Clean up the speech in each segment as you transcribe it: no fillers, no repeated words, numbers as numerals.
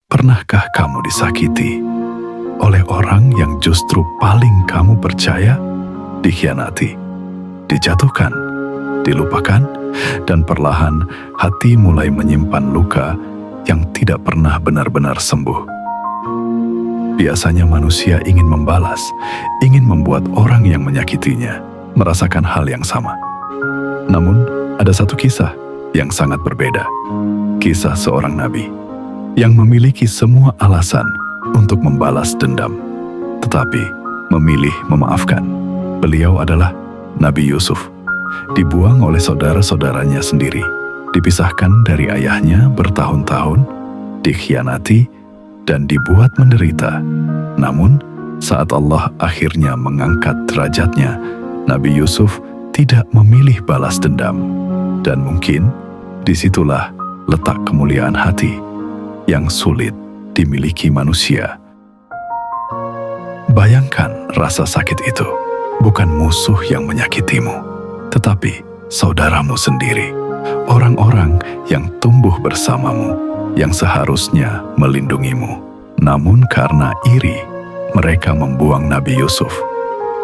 Pernahkah kamu disakiti oleh orang yang justru paling kamu percaya? Dikhianati, dijatuhkan, dilupakan, dan perlahan hati mulai menyimpan luka yang tidak pernah benar-benar sembuh. Biasanya manusia ingin membalas, ingin membuat orang yang menyakitinya merasakan hal yang sama. Namun, ada satu kisah yang sangat berbeda. Kisah seorang nabi yang memiliki semua alasan untuk membalas dendam, tetapi memilih memaafkan. Beliau adalah Nabi Yusuf. Dibuang oleh saudara-saudaranya sendiri, dipisahkan dari ayahnya bertahun-tahun, dikhianati, dan dibuat menderita. Namun, saat Allah akhirnya mengangkat derajatnya, Nabi Yusuf tidak memilih balas dendam. Dan mungkin disitulah letak kemuliaan hati yang sulit dimiliki manusia. Bayangkan rasa sakit itu, bukan musuh yang menyakitimu, tetapi saudaramu sendiri, orang-orang yang tumbuh bersamamu, yang seharusnya melindungimu. Namun karena iri, mereka membuang Nabi Yusuf,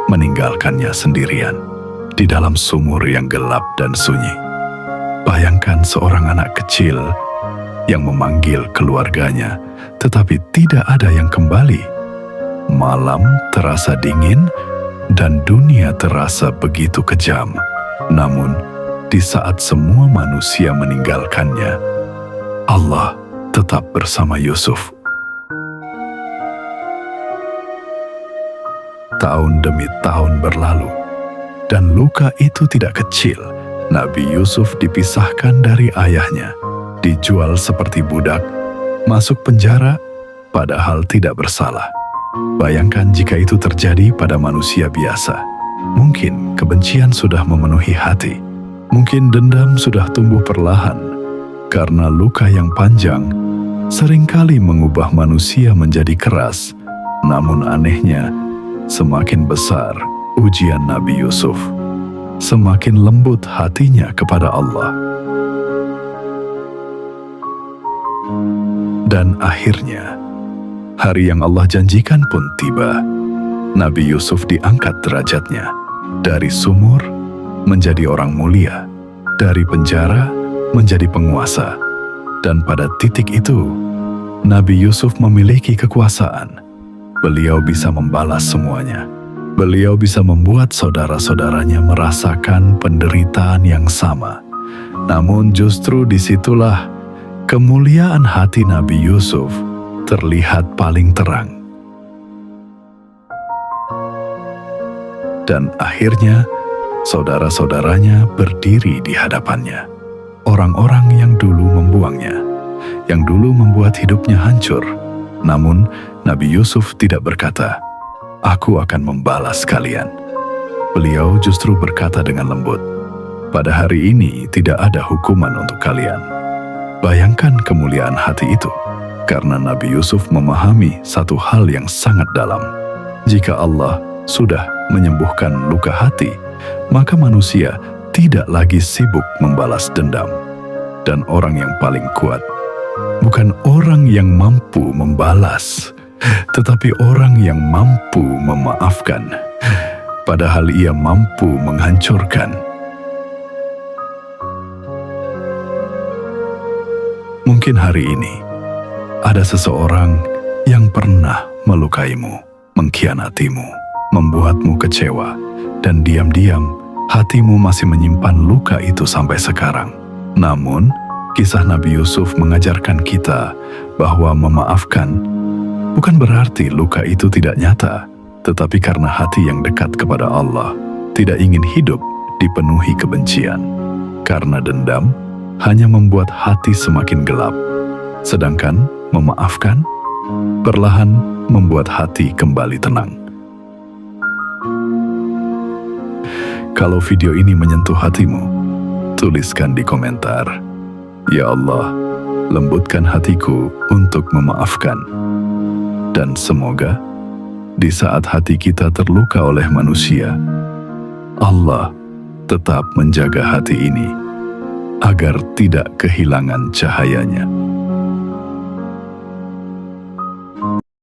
meninggalkannya sendirian di dalam sumur yang gelap dan sunyi. Bayangkan seorang anak kecil yang memanggil keluarganya, tetapi tidak ada yang kembali. Malam terasa dingin dan dunia terasa begitu kejam. Namun, di saat semua manusia meninggalkannya, Allah tetap bersama Yusuf. Tahun demi tahun berlalu, dan luka itu tidak kecil. Nabi Yusuf dipisahkan dari ayahnya, dijual seperti budak, masuk penjara, padahal tidak bersalah. Bayangkan jika itu terjadi pada manusia biasa. Mungkin kebencian sudah memenuhi hati. Mungkin dendam sudah tumbuh perlahan. Karena luka yang panjang seringkali mengubah manusia menjadi keras. Namun anehnya, semakin besar ujian Nabi Yusuf, semakin lembut hatinya kepada Allah. Dan akhirnya, hari yang Allah janjikan pun tiba. Nabi Yusuf diangkat derajatnya dari sumur menjadi orang mulia, dari penjara menjadi penguasa. Dan pada titik itu, Nabi Yusuf memiliki kekuasaan. Beliau bisa membalas semuanya. Beliau bisa membuat saudara-saudaranya merasakan penderitaan yang sama. Namun justru disitulah kemuliaan hati Nabi Yusuf terlihat paling terang. Dan akhirnya, saudara-saudaranya berdiri di hadapannya. Orang-orang yang dulu membuangnya, yang dulu membuat hidupnya hancur. Namun, Nabi Yusuf tidak berkata, "Aku akan membalas kalian." Beliau justru berkata dengan lembut, "Pada hari ini tidak ada hukuman untuk kalian." Bayangkan kemuliaan hati itu, karena Nabi Yusuf memahami satu hal yang sangat dalam. Jika Allah sudah menyembuhkan luka hati, maka manusia tidak lagi sibuk membalas dendam. Dan orang yang paling kuat bukan orang yang mampu membalas, tetapi orang yang mampu memaafkan, padahal ia mampu menghancurkan. Mungkin hari ini ada seseorang yang pernah melukaimu, mengkhianatimu, membuatmu kecewa, dan diam-diam hatimu masih menyimpan luka itu sampai sekarang. Namun, kisah Nabi Yusuf mengajarkan kita bahwa memaafkan bukan berarti luka itu tidak nyata, tetapi karena hati yang dekat kepada Allah tidak ingin hidup dipenuhi kebencian. Karena dendam hanya membuat hati semakin gelap, sedangkan memaafkan perlahan membuat hati kembali tenang. Kalau video ini menyentuh hatimu, tuliskan di komentar, "Ya Allah, lembutkan hatiku untuk memaafkan." Dan semoga di saat hati kita terluka oleh manusia, Allah tetap menjaga hati ini agar tidak kehilangan cahayanya.